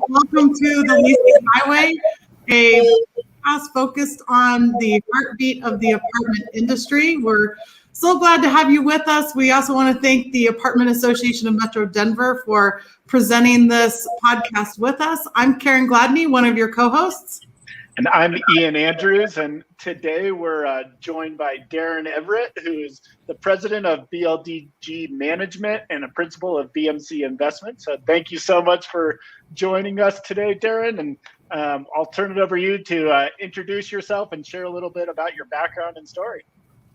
Welcome to the Leasing Highway, a podcast focused on the heartbeat of the apartment industry. We're so glad to have you with us. We also want to thank the Apartment Association of Metro Denver for presenting this podcast with us. I'm Karen Gladney, one of your co-hosts. And I'm Ian Andrews, and today we're joined by Darren Everett, who is the president of BLDG Management and a principal of BMC Investment. So thank you so much for joining us today, Darren. And I'll turn it over to you to introduce yourself and share a little bit about your background and story.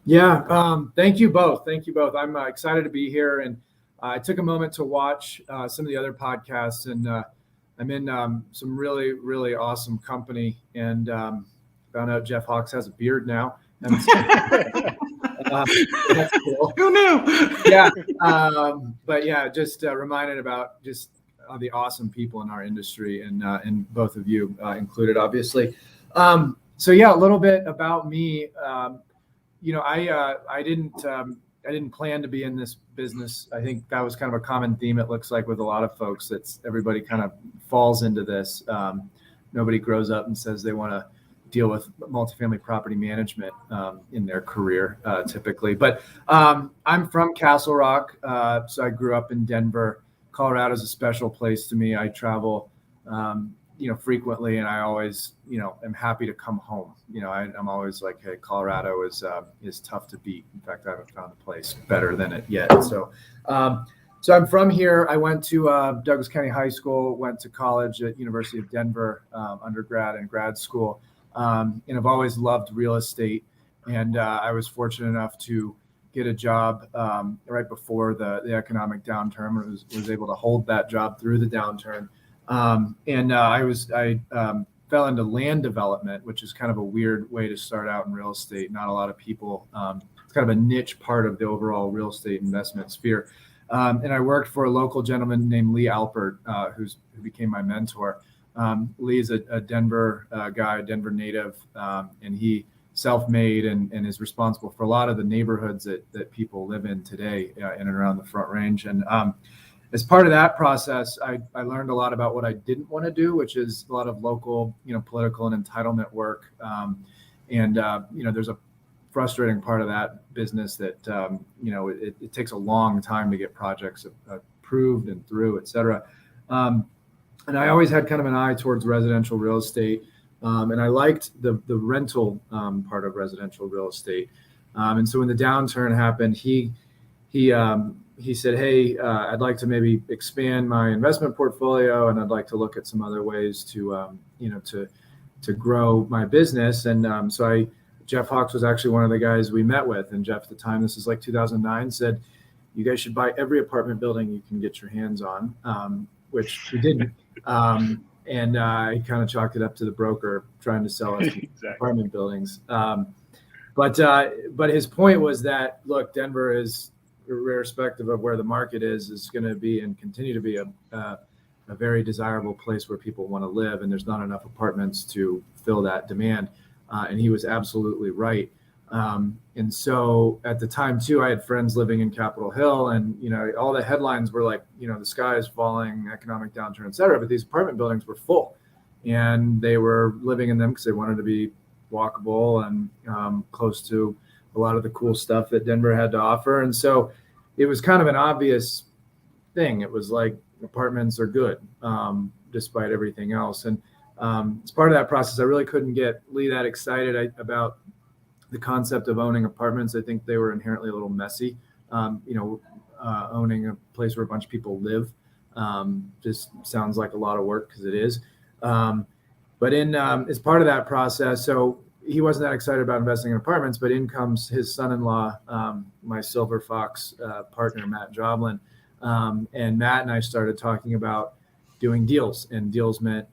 Yeah, thank you both. I'm excited to be here, and I took a moment to watch some of the other podcasts, and I'm in some really, really awesome company, and found out Jeff Hawks has a beard now. That's cool. Who knew? Yeah, but yeah, just reminded about just the awesome people in our industry, and both of you included, obviously. So yeah, a little bit about me. I didn't plan to be in this business. I think that was kind of a common theme, it looks like, with a lot of folks. That's everybody kind of falls into this. Nobody grows up and says they want to deal with multifamily property management in their career, typically. But I'm from Castle Rock, so I grew up in Denver. Colorado is a special place to me. I travel frequently, and I always, am happy to come home. I'm always like, hey, Colorado is tough to beat. In fact, I haven't found a place better than it yet. So I'm from here. I went to Douglas County High School, went to college at University of Denver, undergrad and grad school, and I've always loved real estate. And I was fortunate enough to get a job right before the economic downturn. I was able to hold that job through the downturn. I fell into land development, which is kind of a weird way to start out in real estate. Not a lot of people, it's kind of a niche part of the overall real estate investment sphere. And I worked for a local gentleman named Lee Alpert, who became my mentor. Lee's a Denver guy, Denver native, and he self-made and is responsible for a lot of the neighborhoods that people live in today in and around the Front Range. And as part of that process, I learned a lot about what I didn't want to do, which is a lot of local, political and entitlement work. There's a frustrating part of that business that, it takes a long time to get projects approved and through, et cetera. And I always had kind of an eye towards residential real estate. And I liked the rental part of residential real estate. And so when the downturn happened, he said, hey, I'd like to maybe expand my investment portfolio, and I'd like to look at some other ways to grow my business. And Jeff Hawks was actually one of the guys we met with. And Jeff, at the time, this is like 2009, said, you guys should buy every apartment building you can get your hands on, which we didn't. And I kind of chalked it up to the broker trying to sell us Exactly. apartment buildings. But his point was that, look, Denver is, irrespective of where the market is going to be and continue to be a very desirable place where people want to live, and there's not enough apartments to fill that demand. And he was absolutely right. And so at the time too, I had friends living in Capitol Hill, and all the headlines were like, the sky is falling, economic downturn, et cetera. But these apartment buildings were full, and they were living in them because they wanted to be walkable and close to a lot of the cool stuff that Denver had to offer. And so it was kind of an obvious thing. It was like, apartments are good, despite everything else. And as part of that process, I really couldn't get Lee that excited about the concept of owning apartments. I think they were inherently a little messy. Owning a place where a bunch of people live just sounds like a lot of work, because it is. But as part of that process, so he wasn't that excited about investing in apartments, but in comes his son-in-law, my Silver Fox partner, Matt Joblin. And Matt and I started talking about doing deals, and deals meant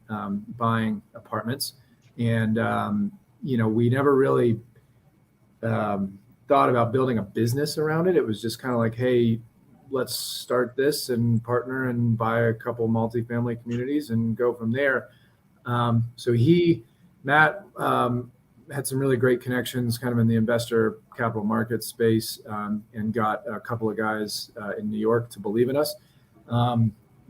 buying apartments. And, we never really thought about building a business around it. It was just kind of like, hey, let's start this and partner and buy a couple multifamily communities and go from there. So Matt had some really great connections kind of in the investor capital markets space, and got a couple of guys in New York to believe in us.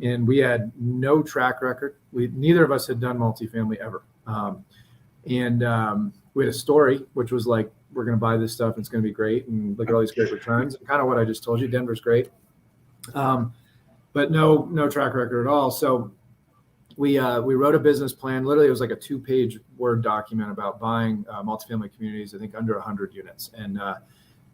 and we had no track record. Neither of us had done multifamily ever. We had a story, which was like, we're going to buy this stuff. It's going to be great. And look at all these great returns. Kind of what I just told you. Denver's great. But no track record at all. So we wrote a business plan. Literally, it was like a 2-page Word document about buying multifamily communities, I think under 100 units, and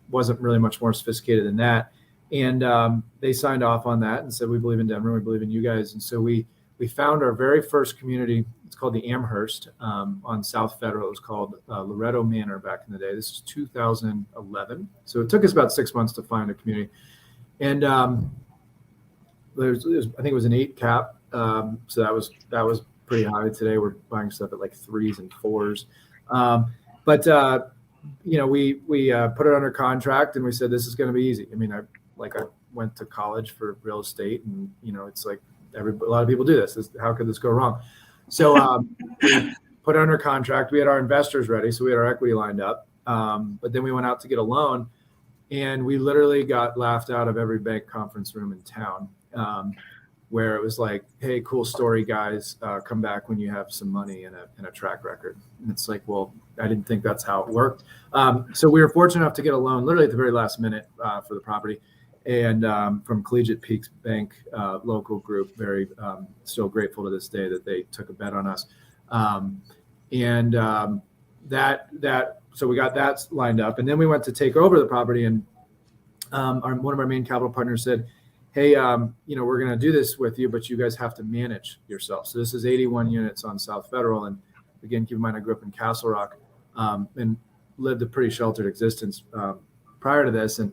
wasn't really much more sophisticated than that. And they signed off on that and said, we believe in Denver, we believe in you guys. And so we found our very first community. It's called the Amherst on South Federal. It was called Loretto Manor back in the day. This is 2011. So it took us about 6 months to find a community. And I think it was an 8 cap. So that was pretty high. Today we're buying stuff at like 3s and 4s. We put it under contract and we said, this is going to be easy. I mean, I went to college for real estate, and it's like a lot of people do this. How could this go wrong? So we put it under contract. We had our investors ready, so we had our equity lined up. But then we went out to get a loan, and we literally got laughed out of every bank conference room in town, where it was like, hey, cool story, guys. Come back when you have some money and a track record. And it's like, well, I didn't think that's how it worked. So we were fortunate enough to get a loan literally at the very last minute for the property. And from Collegiate Peaks Bank, local group, very still grateful to this day that they took a bet on us. So we got that lined up, and then we went to take over the property, and one of our main capital partners said, hey, we're going to do this with you, but you guys have to manage yourself. So this is 81 units on South Federal, and again, keep in mind I grew up in Castle Rock and lived a pretty sheltered existence prior to this, and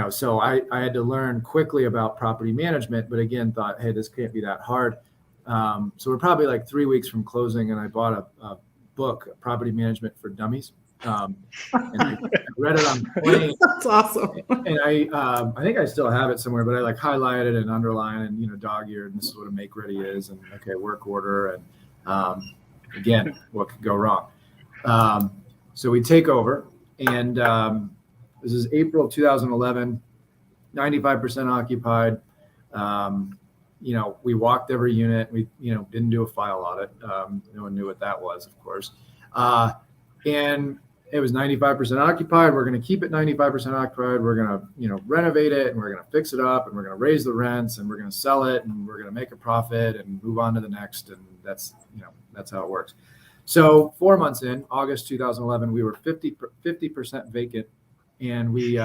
so I had to learn quickly about property management, but again, thought, hey, this can't be that hard. So we're probably like 3 weeks from closing, and I bought a book, Property Management for Dummies. And I read it on the plane. That's awesome. And I think I still have it somewhere, but I like highlighted and underlined and, dog-eared, and this is what a make-ready is, and okay, work order, and again, what could go wrong? So we take over, and this is April of 2011, 95% occupied. We walked every unit. We, didn't do a file audit. No one knew what that was, of course. And it was 95% occupied. We're going to keep it 95% occupied. We're going to, renovate it, and we're going to fix it up, and we're going to raise the rents, and we're going to sell it, and we're going to make a profit and move on to the next. And that's how it works. So 4 months in, August 2011, we were 50% vacant. And we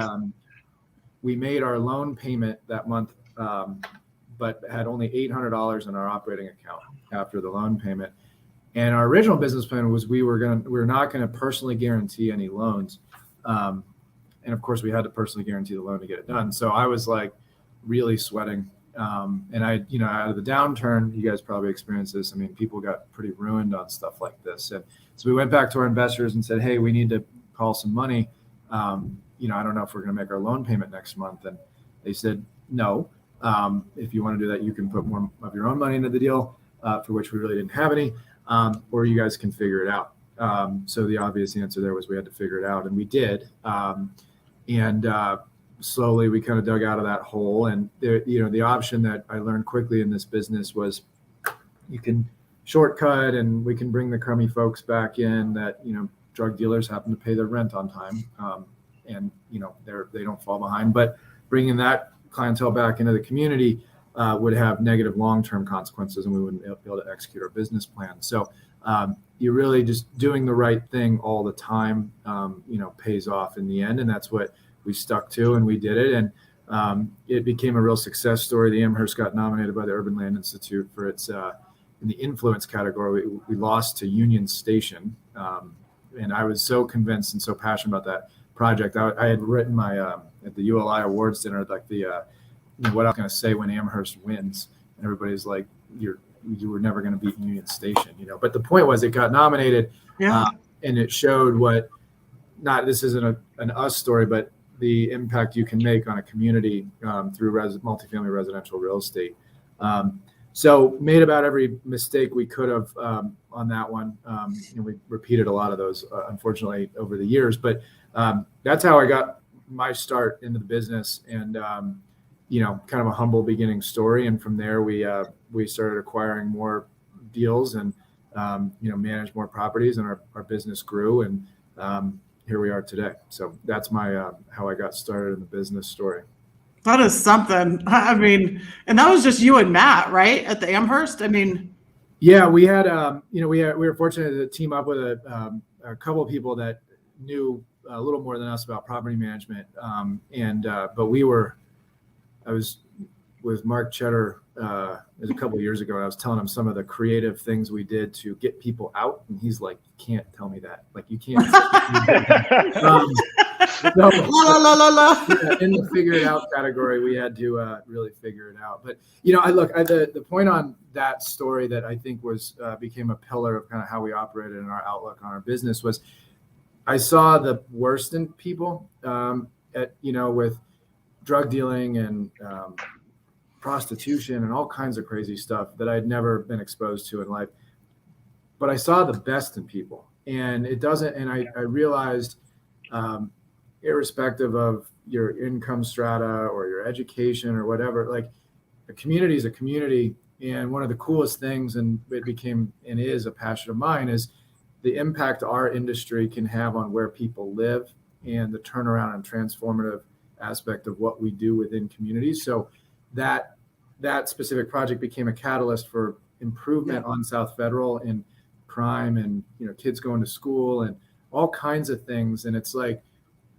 made our loan payment that month, but had only $800 in our operating account after the loan payment. And our original business plan was we were not going to personally guarantee any loans, and of course we had to personally guarantee the loan to get it done. So I was like really sweating, and I out of the downturn, you guys probably experienced this. I mean, people got pretty ruined on stuff like this, and so we went back to our investors and said, hey, we need to call some money. I don't know if we're going to make our loan payment next month. And they said, no, if you want to do that, you can put more of your own money into the deal, for which we really didn't have any, or you guys can figure it out. So the obvious answer there was we had to figure it out, and we did. Slowly we kind of dug out of that hole. And the option that I learned quickly in this business was you can shortcut, and we can bring the crummy folks back in that, drug dealers happen to pay their rent on time. And they don't fall behind, but bringing that clientele back into the community would have negative long-term consequences, and we wouldn't be able to execute our business plan. So you're really just doing the right thing all the time, pays off in the end. And that's what we stuck to, and we did it. And it became a real success story. The Amherst got nominated by the Urban Land Institute for its, in the influence category. We lost to Union Station. And I was so convinced and so passionate about that project. I had written my at the ULI Awards dinner, like what I'm going to say when Amherst wins, and everybody's like, you were never going to beat Union Station, But the point was, it got nominated, and it showed this isn't an us story, but the impact you can make on a community through multifamily residential real estate. So made about every mistake we could have on that one. We repeated a lot of those, unfortunately, over the years. But that's how I got my start into the business. And kind of a humble beginning story. And from there, we started acquiring more deals and, managed more properties, and our business grew. And here we are today. So that's my how I got started in the business story. That is something. I mean, and that was just you and Matt, right, at the Amherst? I mean, yeah, we had, we were fortunate to team up with a couple of people that knew a little more than us about property management. But I was with Mark Cheddar it was a couple of years ago, and I was telling him some of the creative things we did to get people out, and he's like, "You can't tell me that. Like, you can't." La, la, la, la. Yeah, in the figure it out category, we had to really figure it out. But the point on that story that I think was became a pillar of kind of how we operated in our outlook on our business was, I saw the worst in people, with drug dealing and prostitution and all kinds of crazy stuff that I'd never been exposed to in life. But I saw the best in people, and I realized, irrespective of your income strata or your education or whatever, like, a community is a community. And one of the coolest things, and it became and is a passion of mine, is the impact our industry can have on where people live and the turnaround and transformative aspect of what we do within communities. So that specific project became a catalyst for improvement on South Federal and crime and, kids going to school and all kinds of things. And it's like,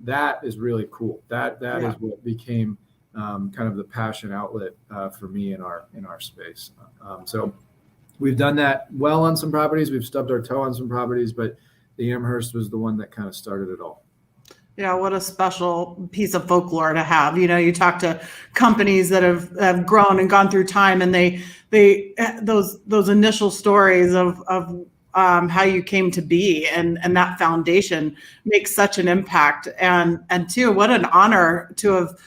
that is really cool. That is what became kind of the passion outlet for me in our space. So we've done that well on some properties. We've stubbed our toe on some properties, but the Amherst was the one that kind of started it all. Yeah, what a special piece of folklore to have. You talk to companies that have grown and gone through time, and those initial stories of how you came to be and that foundation makes such an impact. And two, what an honor to have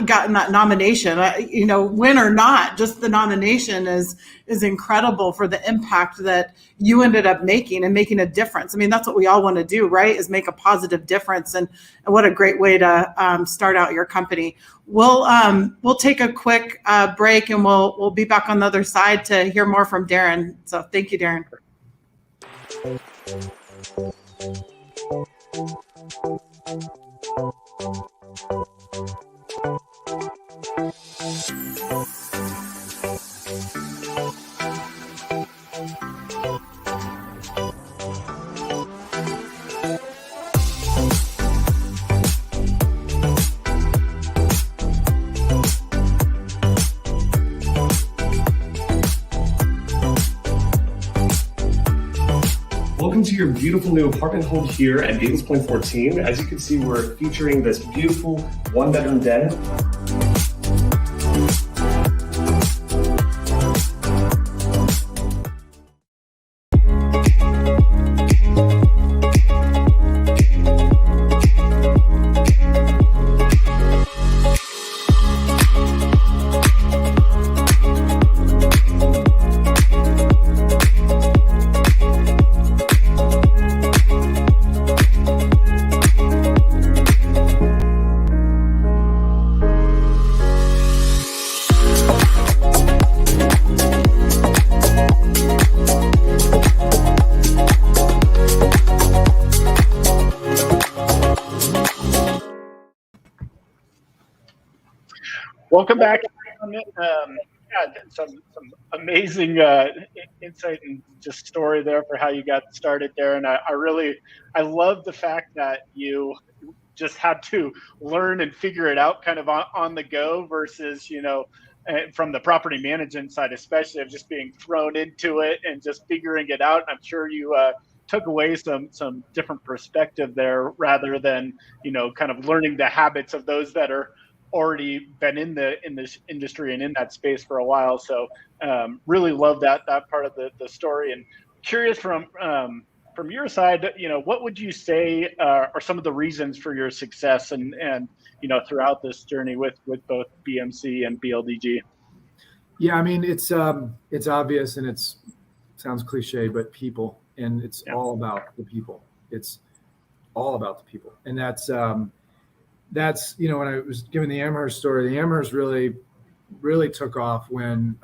gotten that nomination. Win or not, just the nomination is incredible for the impact that you ended up making a difference. I mean, that's what we all want to do, right? Is make a positive difference. And what a great way to start out your company. We'll take a quick break, and we'll be back on the other side to hear more from Darren. So thank you, Darren. Welcome to your beautiful new apartment home here at Gables Point 14. As you can see, we're featuring this beautiful one-bedroom den. Welcome back. Some amazing insight and just story there for how you got started there. And I love the fact that you just had to learn and figure it out kind of on the go versus, from the property management side, especially, of just being thrown into it and just figuring it out. I'm sure you took away some different perspective there, rather than, kind of learning the habits of those that are already been in this industry and in that space for a while. So really love that part of the story. And curious from your side, what would you say are some of the reasons for your success and throughout this journey with both BMC and BLDG? Yeah, I mean, it's obvious, and it sounds cliche, but people, and it's all about the people. It's all about the people. And that's, that's, when I was giving the Amherst story, the Amherst really took off when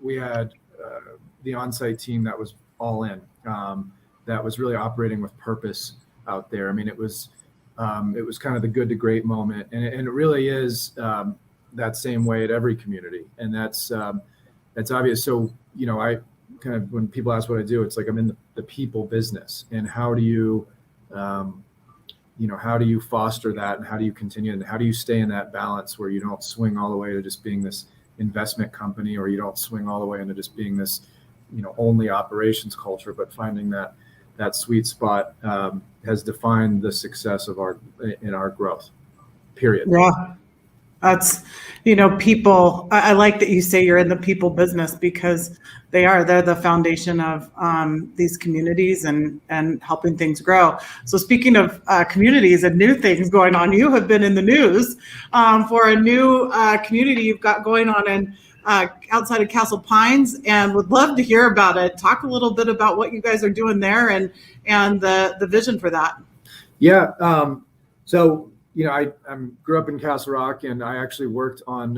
we had the on-site team that was all in, that was really operating with purpose out there. I mean, it was kind of the good to great moment, and it really is that same way at every community, and that's obvious. So I kind of, when people ask what I do, it's like I'm in the people business, and how do you foster that, and how do you continue, and how do you stay in that balance where you don't swing all the way to just being this investment company, or you don't swing all the way into just being this only operations culture, but finding that sweet spot has defined the success of our growth, period. Yeah. That's, people, I like that you say you're in the people business, because they're the foundation of these communities and helping things grow. So speaking of communities and new things going on, you have been in the news for a new community you've got going on in outside of Castle Pines, and would love to hear about it. Talk a little bit about what you guys are doing there and the vision for that. Yeah. So I grew up in Castle Rock, and I actually worked on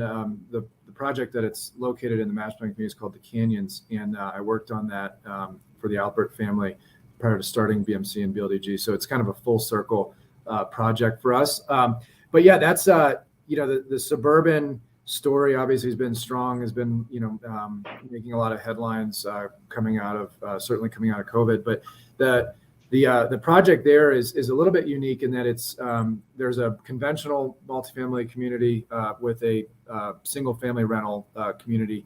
the project that it's located in the master plan community is called the Canyons, and I worked on that for the Albert family prior to starting BMC and BLDG. So it's kind of a full circle project for us. But yeah, that's the suburban story obviously has been strong, has been making a lot of headlines coming out of COVID. But the project there is a little bit unique in that it's there's a conventional multifamily community with a single family rental community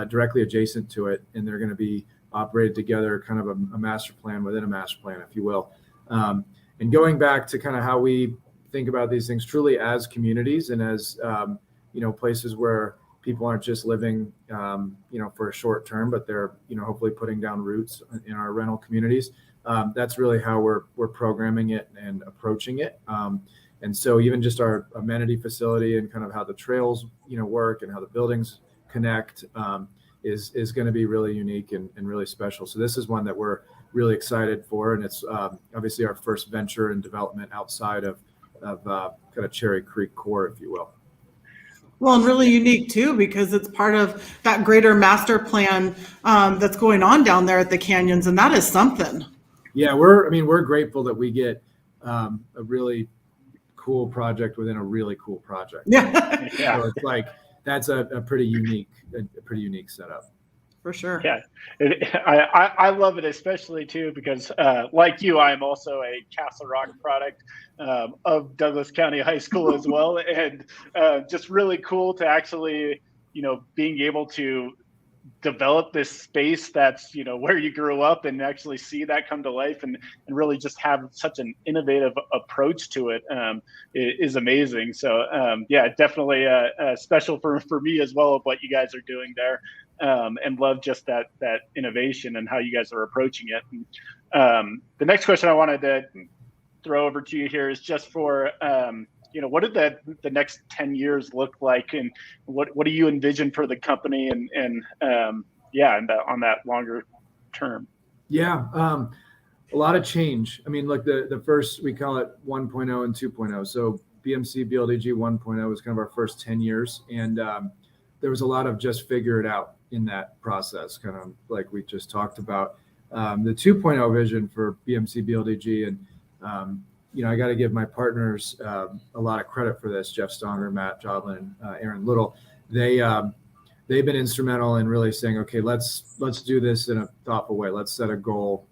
directly adjacent to it, and they're going to be operated together, kind of a master plan within a master plan, if you will. And going back to kind of how we think about these things truly as communities, and as places where people aren't just living for a short term, but they're hopefully putting down roots in our rental communities. That's really how we're programming it and approaching it. And so even just our amenity facility and kind of how the trails, work, and how the buildings connect is going to be really unique and really special. So this is one that we're really excited for, and it's obviously our first venture in development outside of kind of Cherry Creek core, if you will. Well, and really unique too, because it's part of that greater master plan that's going on down there at the Canyons, and that is something. Yeah, we're grateful that we get a really cool project within a really cool project. Yeah. So it's like that's a pretty unique setup. For sure. Yeah, I love it, especially too because like you, I'm also a Castle Rock product of Douglas County High School as well, and just really cool to actually being able to develop this space that's where you grew up, and actually see that come to life, and really just have such an innovative approach to it is amazing. So yeah, definitely special for me as well of what you guys are doing there, and love just that innovation and how you guys are approaching it. And, the next question I wanted to throw over to you here is just for what did the next 10 years look like, and what do you envision for the company, and on that longer term? Yeah, a lot of change. I mean, look, the first, we call it 1.0 and 2.0. So BMC BLDG 1.0 was kind of our first 10 years, and there was a lot of just figure it out in that process, kind of like we just talked about. The 2.0 vision for BMC BLDG, and I got to give my partners a lot of credit for this. Jeff Stonger, Matt Jodlin, and Aaron Little. They've been instrumental in really saying, okay, let's do this in a thoughtful way. Let's set a goal.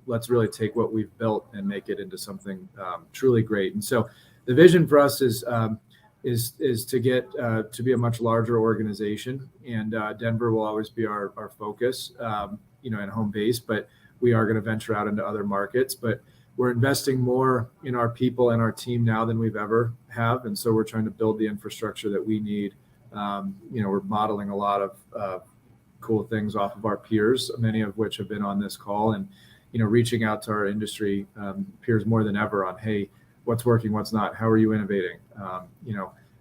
Let's really take what we've built and make it into something truly great. And so the vision for us is to get to be a much larger organization, and Denver will always be our focus, and home base. But we are going to venture out into other markets. But we're investing more in our people and our team now than we've ever have. And so we're trying to build the infrastructure that we need. We're modeling a lot of cool things off of our peers, many of which have been on this call, and, reaching out to our industry peers more than ever on, hey, what's working, what's not, how are you innovating?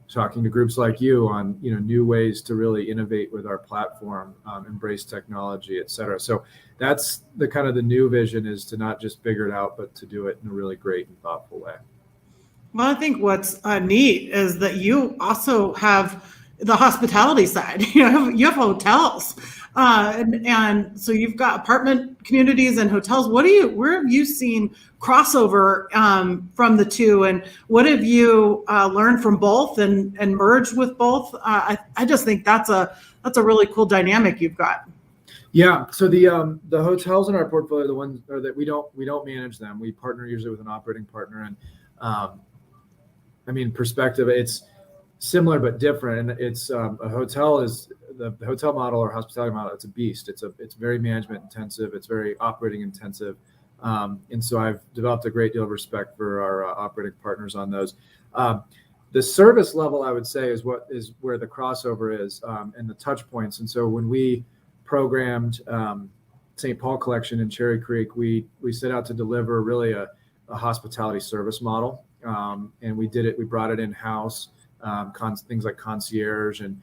Talking to groups like you on, new ways to really innovate with our platform, embrace technology, et cetera. So that's the kind of the new vision, is to not just figure it out, but to do it in a really great and thoughtful way. Well, I think what's neat is that you also have the hospitality side. You have hotels, and so you've got apartment communities and hotels. Where have you seen crossover from the two, and what have you learned from both and merged with both? I just think that's a really cool dynamic you've got. Yeah. So the hotels in our portfolio, the ones are that we don't manage them. We partner usually with an operating partner, and perspective, it's similar but different. And it's a hotel is the hotel model or hospitality model. It's a beast. It's very management intensive. It's very operating intensive. And so I've developed a great deal of respect for our operating partners on those. The service level, I would say, is where the crossover is, and the touch points. And so when we programmed St. Paul Collection in Cherry Creek, we set out to deliver really a hospitality service model. And we did it. We brought it in house, things like concierge, and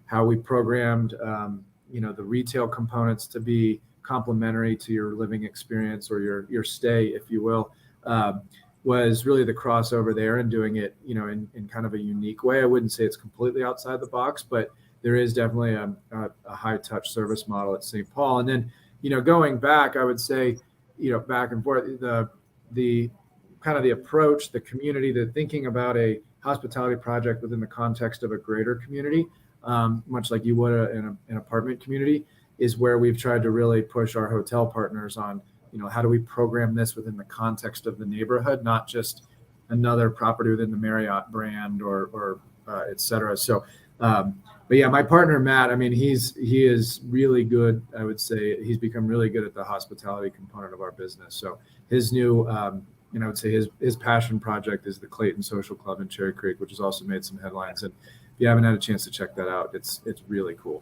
how we programmed the retail components to be complementary to your living experience or your stay, if you will, was really the crossover there, and doing it in kind of a unique way. I wouldn't say it's completely outside the box, but there is definitely a high touch service model at St. Paul. And then going back, I would say back and forth, the kind of the approach, the community, the thinking about a hospitality project within the context of a greater community, much like you would in an apartment community, is where we've tried to really push our hotel partners on, how do we program this within the context of the neighborhood, not just another property within the Marriott brand or et cetera. So, but yeah, my partner, Matt, he is really good. I would say he's become really good at the hospitality component of our business. So his new, I would say his passion project is the Clayton Social Club in Cherry Creek, which has also made some headlines. And if you haven't had a chance to check that out, it's really cool.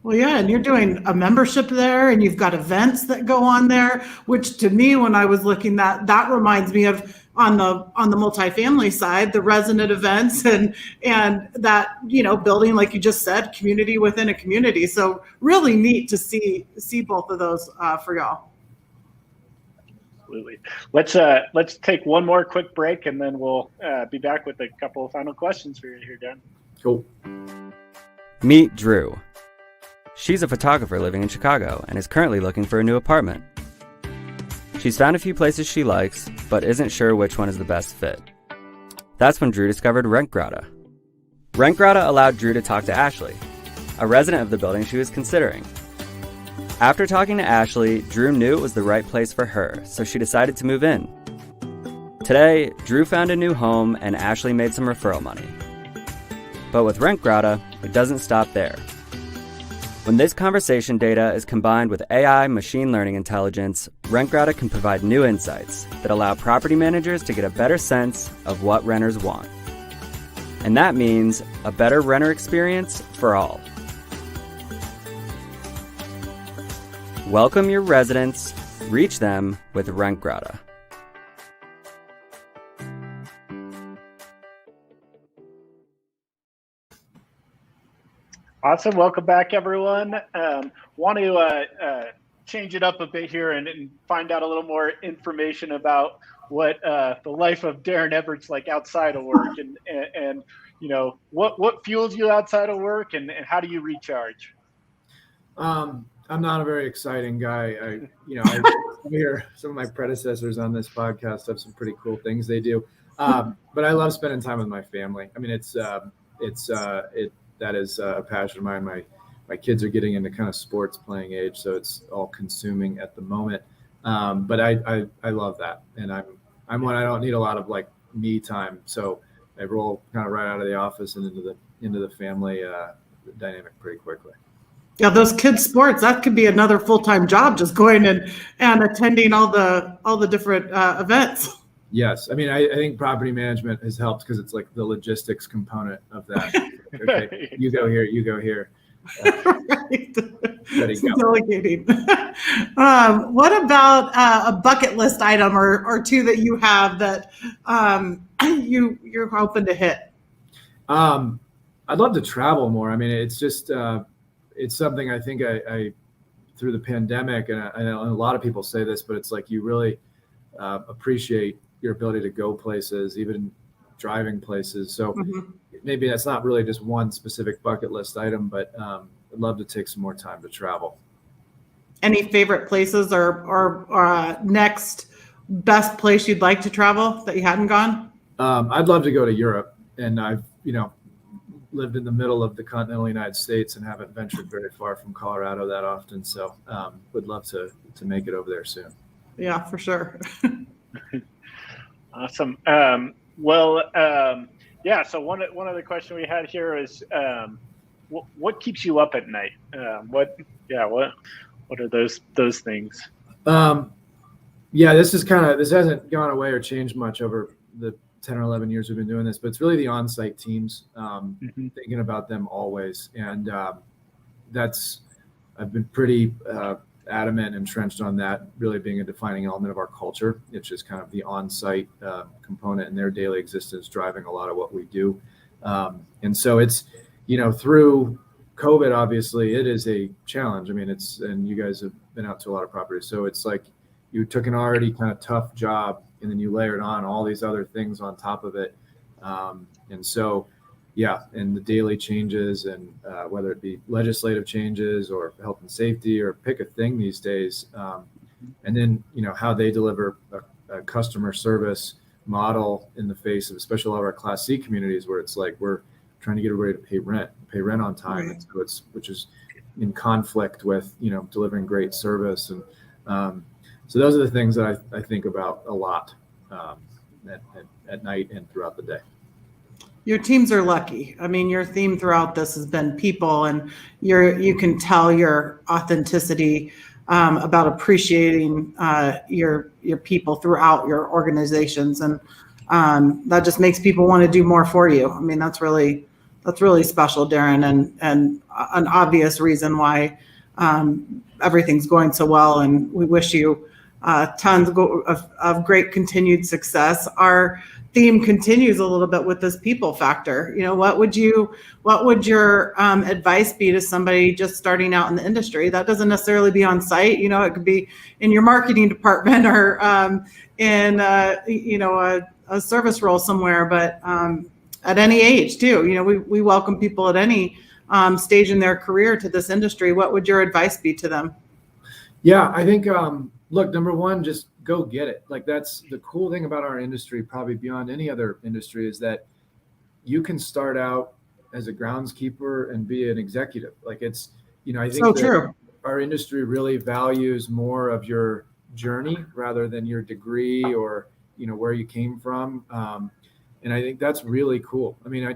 Well, yeah, and you're doing a membership there, and you've got events that go on there, which to me, when I was looking, that reminds me of on the multifamily side, the resident events and that building, like you just said, community within a community. So really neat to see both of those for y'all. Absolutely. Let's take one more quick break, and then we'll be back with a couple of final questions for you here, Dan. Cool. Meet Drew. She's a photographer living in Chicago and is currently looking for a new apartment. She's found a few places she likes, but isn't sure which one is the best fit. That's when Drew discovered RentGrata. RentGrata allowed Drew to talk to Ashley, a resident of the building she was considering. After talking to Ashley, Drew knew it was the right place for her, so she decided to move in. Today, Drew found a new home and Ashley made some referral money. But with RentGrata, it doesn't stop there. When this conversation data is combined with AI machine learning intelligence, RentGrata can provide new insights that allow property managers to get a better sense of what renters want. And that means a better renter experience for all. Welcome your residents, reach them with RentGrata. Awesome. Welcome back, everyone. Want to change it up a bit here and find out a little more information about what the life of Darren Everett's like outside of work, and what fuels you outside of work, and how do you recharge? I'm not a very exciting guy. I hear some of my predecessors on this podcast have some pretty cool things they do, but I love spending time with my family. That is a passion of mine. My kids are getting into kind of sports playing age, so it's all consuming at the moment. But I love that, and I'm one I don't need a lot of like me time, so I roll kind of right out of the office and into the family dynamic pretty quickly. Yeah, those kids' sports, that could be another full-time job, just going and attending all the different events. Yes. I think property management has helped because it's like the logistics component of that. Okay, you go here, you go here. Right. Delegating. What about a bucket list item or two that you have that you're hoping to hit? I'd love to travel more. It's just it's something I think I through the pandemic, and I know a lot of people say this, but it's like you really appreciate your ability to go places, even driving places. So Mhm. maybe that's not really just one specific bucket list item, but I'd love to take some more time to travel. Any favorite places or next best place you'd like to travel that you hadn't gone? I'd love to go to Europe, and I've, lived in the middle of the continental United States and haven't ventured very far from Colorado that often. So would love to make it over there soon. Yeah, for sure. Awesome. Yeah. So one other question we had here is, what keeps you up at night? What are those things? This hasn't gone away or changed much over the 10 or 11 years we've been doing this, but it's really the on-site teams, thinking about them always. And I've been pretty adamant and entrenched on that really being a defining element of our culture. It's just kind of the on-site component in their daily existence driving a lot of what we do. And so it's, through COVID, obviously it is a challenge. I mean, and you guys have been out to a lot of properties. So it's like you took an already kind of tough job and then you layered on all these other things on top of it. And so, and the daily changes and whether it be legislative changes or health and safety or pick a thing these days. And then, how they deliver a customer service model in the face of especially a lot of our Class C communities where it's like we're trying to get everybody to pay rent on time. Right. So which is in conflict with, delivering great service. And so those are the things that I think about a lot at night and throughout the day. Your teams are lucky. I mean, your theme throughout this has been people, and you can tell your authenticity about appreciating your people throughout your organizations, and that just makes people want to do more for you. I mean, that's really special, Darren, and an obvious reason why everything's going so well. And we wish you tons of great continued success. Our theme continues a little bit with this people factor. What would your advice be to somebody just starting out in the industry? That doesn't necessarily be on site. It could be in your marketing department or in a service role somewhere. But at any age too, we welcome people at any stage in their career to this industry. What would your advice be to them? Yeah, I think look, number one, just go get it. Like that's the cool thing about our industry, probably beyond any other industry, is that you can start out as a groundskeeper and be an executive. Like it's, I think so true. Our industry really values more of your journey rather than your degree or, where you came from. And I think that's really cool. I mean,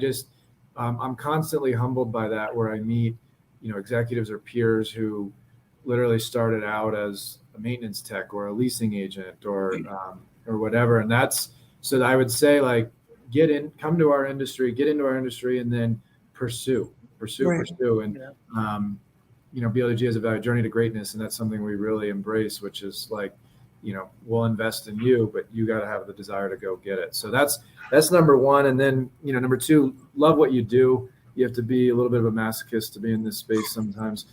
I'm constantly humbled by that, where I meet, executives or peers who literally started out as a maintenance tech or a leasing agent or whatever. And so I would say, like, come to our industry, get into our industry, and then pursue. And, BLDG has a value journey to greatness. And that's something we really embrace, which is like, we'll invest in you, but you got to have the desire to go get it. So that's number one. And then, number two, love what you do. You have to be a little bit of a masochist to be in this space sometimes.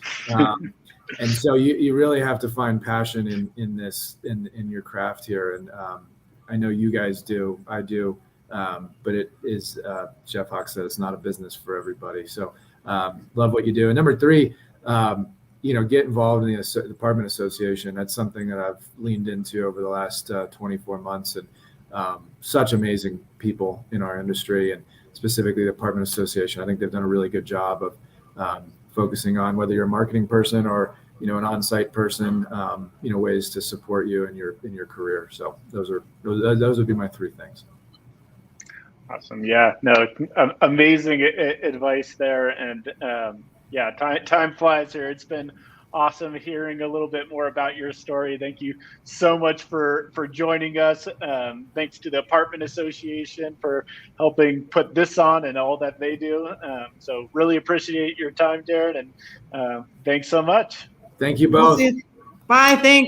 And so you really have to find passion in your craft here. And I know you guys do, I do, but it is, Jeff Hawk said, it's not a business for everybody. So love what you do. And number three, get involved in the department association. That's something that I've leaned into over the last 24 months. And such amazing people in our industry, and specifically the department association. I think they've done a really good job of focusing on whether you're a marketing person or, an on-site person, ways to support you in your career. So those would be my three things. Awesome. Yeah, no, amazing advice there. And time flies here. It's been awesome hearing a little bit more about your story. Thank you so much for joining us. Thanks to the Apartment Association for helping put this on and all that they do. So really appreciate your time, Darren, and thanks so much. Thank you both. Bye. Thanks.